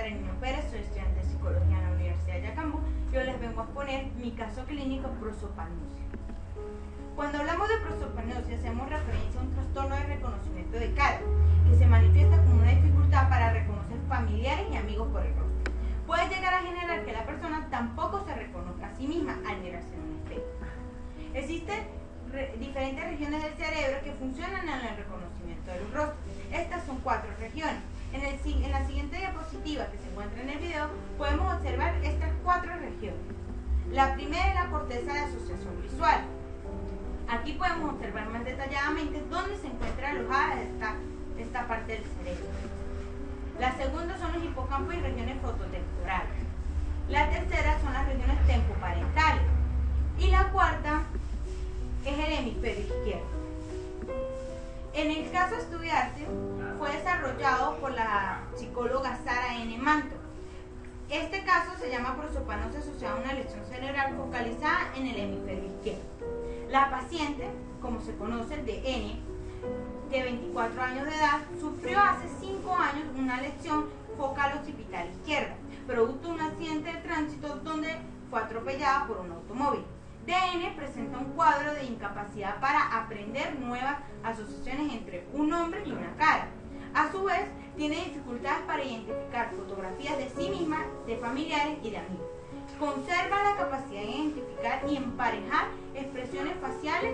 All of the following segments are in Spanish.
Karen Niño Pérez, soy estudiante de Psicología en la Universidad de Yacambú. Yo les vengo a exponer mi caso clínico, prosopagnosia. Cuando hablamos de prosopagnosia, hacemos referencia a un trastorno de reconocimiento de cara, que se manifiesta como una dificultad para reconocer familiares y amigos por el rostro. Puede llegar a generar que la persona tampoco se reconozca a sí misma al mirarse en un espejo. Existen diferentes regiones del cerebro que funcionan en el reconocimiento del rostro. Estas son 4 regiones. En la siguiente diapositiva que se encuentra en el video podemos observar estas 4 regiones. La primera es la corteza de asociación visual. Aquí podemos observar más detalladamente dónde se encuentra alojada esta parte del cerebro. La segunda son los hipocampos y regiones fototemporales. La tercera son las regiones tempoparentales. Y la cuarta es el hemisferio izquierdo. En el caso a estudiarse, fue desarrollado por la psicóloga Sara N. Manto. Este caso se llama prosopagnosia asociada a una lesión cerebral focalizada en el hemisferio izquierdo. La paciente, como se conoce, de N, de 24 años de edad, sufrió hace 5 años una lesión focal occipital izquierda, producto de un accidente de tránsito donde fue atropellada por un automóvil. DN presenta un cuadro de incapacidad para aprender nuevas asociaciones entre un nombre y una cara. A su vez, tiene dificultades para identificar fotografías de sí misma, de familiares y de amigos. Conserva la capacidad de identificar y emparejar expresiones faciales,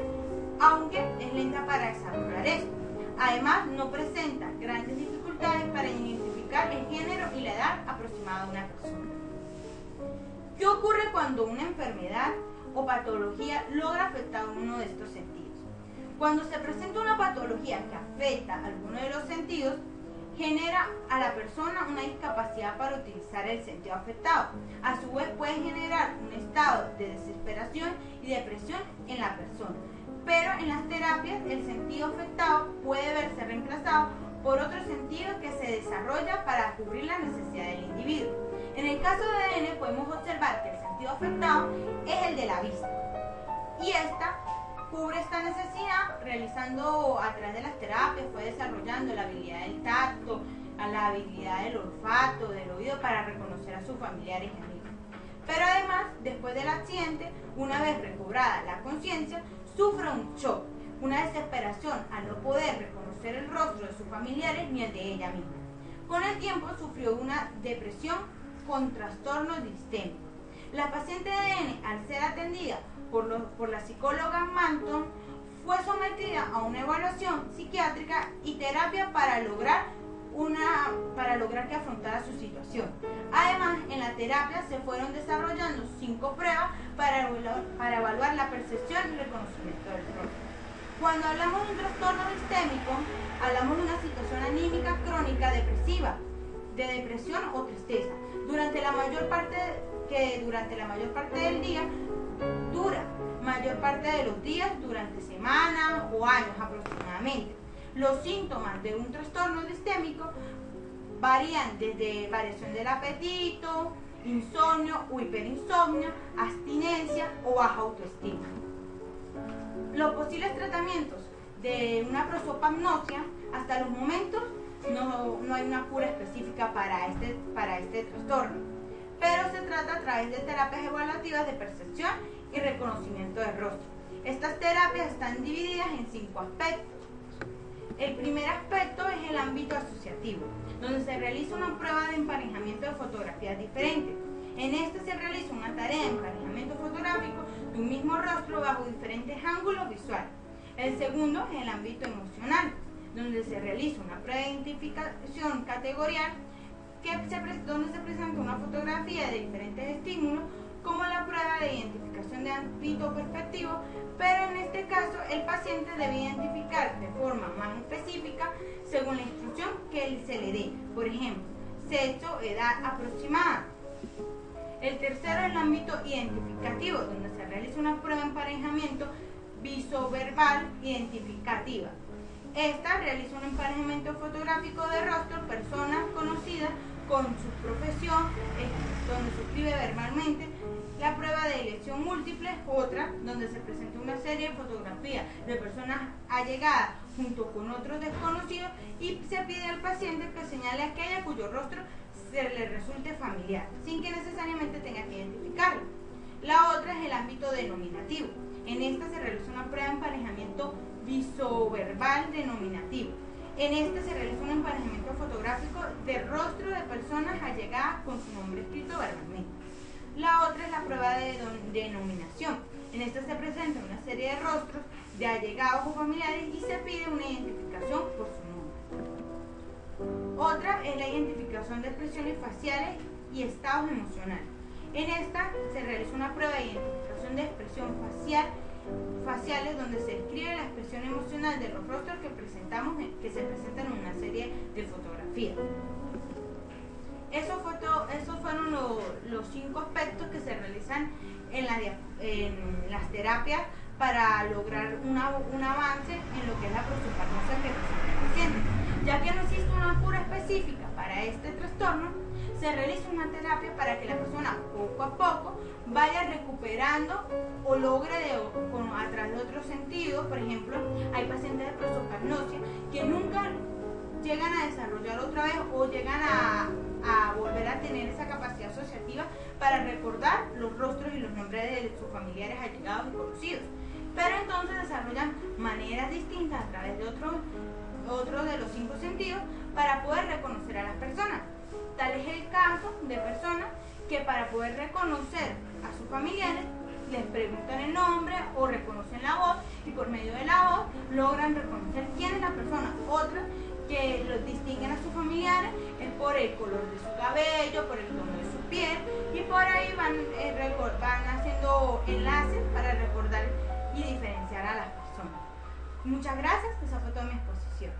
aunque es lenta para desarrollar esto. Además, no presenta grandes dificultades para identificar el género y la edad aproximada de una persona. ¿Qué ocurre cuando una enfermedad o patología logra afectar uno de estos sentidos? Cuando se presenta una patología que afecta alguno de los sentidos, genera a la persona una discapacidad para utilizar el sentido afectado. A su vez puede generar un estado de desesperación y depresión en la persona. Pero en las terapias el sentido afectado puede verse reemplazado por otro sentido que se desarrolla para cubrir la necesidad del individuo. En el caso de N podemos observar que el sentido afectado es el de la vista, y esta cubre esta necesidad realizando a través de las terapias, fue desarrollando la habilidad del tacto, la habilidad del olfato, del oído para reconocer a sus familiares y amigos. Pero además, después del accidente, una vez recobrada la conciencia, sufre un shock, una desesperación al no poder reconocer el rostro de sus familiares ni el de ella misma. Con el tiempo sufrió una depresión con trastornos distémicos. La paciente de N, al ser atendida por la psicóloga Manton, fue sometida a una evaluación psiquiátrica y terapia para lograr que afrontara su situación. Además, en la terapia se fueron desarrollando 5 pruebas para evaluar la percepción y reconocimiento del rostro. Cuando hablamos de un trastorno distémico, hablamos de una situación anímica crónica depresiva, de depresión o tristeza, durante la mayor parte del día, dura mayor parte de los días durante semanas o años aproximadamente. Los síntomas de un trastorno distémico varían desde variación del apetito, insomnio o hiperinsomnio, abstinencia o baja autoestima. Los posibles tratamientos de una prosopagnosia, hasta los momentos no hay una cura específica para este trastorno, pero se trata a través de terapias evaluativas de percepción y reconocimiento del rostro. Estas terapias están divididas en 5 aspectos. El primer aspecto es el ámbito asociativo, donde se realiza una prueba de emparejamiento de fotografías diferentes. En este se realiza una tarea de emparejamiento fotográfico de un mismo rostro bajo diferentes ángulos visuales. El segundo es el ámbito emocional, donde se realiza una prueba de identificación categorial donde se presenta una fotografía de diferentes estímulos, como la prueba de identificación de ámbito perspectivo, pero en este caso el paciente debe identificar de forma más específica según la instrucción que se le dé, por ejemplo, sexo, edad aproximada. El tercero es el ámbito identificativo, donde se realiza una prueba de emparejamiento visoverbal identificativa. Esta realiza un emparejamiento fotográfico de rostro, personas conocidas con su profesión, donde se escribe verbalmente. La prueba de elección múltiple, otra, donde se presenta una serie de fotografías de personas allegadas junto con otros desconocidos y se pide al paciente que señale aquella cuyo rostro se le resulte familiar, sin que necesariamente tenga que identificarlo. La otra es el ámbito denominativo. En esta se realiza una prueba de emparejamiento visoverbal denominativo. En esta se realiza un emparejamiento fotográfico de rostro de personas allegadas con su nombre escrito verbalmente. La otra es la prueba de denominación. En esta se presenta una serie de rostros de allegados o familiares y se pide una identificación por su nombre. Otra es la identificación de expresiones faciales y estados emocionales. En esta se realiza una prueba de identificación de expresión faciales donde se describe la expresión emocional de los rostros que se presentan en una serie de fotografías. Esos fueron los 5 aspectos que se realizan en las terapias para lograr un avance en lo que es la prosopagnosia que presenta el paciente. Ya que no existe una cura específica para este trastorno, se realiza una terapia para que la persona poco a poco vaya recuperando o logre a través de otros sentidos. Por ejemplo, hay pacientes de prosopagnosia que nunca llegan a desarrollar otra vez o llegan a volver a tener esa capacidad asociativa para recordar los rostros y los nombres de sus familiares allegados y conocidos. Pero entonces desarrollan maneras distintas a través de otro de los 5 sentidos para poder reconocer a las personas. Tal es el caso de personas que para poder reconocer a sus familiares les preguntan el nombre o reconocen la voz y por medio de la voz logran reconocer quién es la persona. Otras que los distinguen a sus familiares es por el color de su cabello, por el tono de su piel y por ahí van haciendo enlaces para recordar y diferenciar a las personas. Muchas gracias, esa fue toda mi exposición.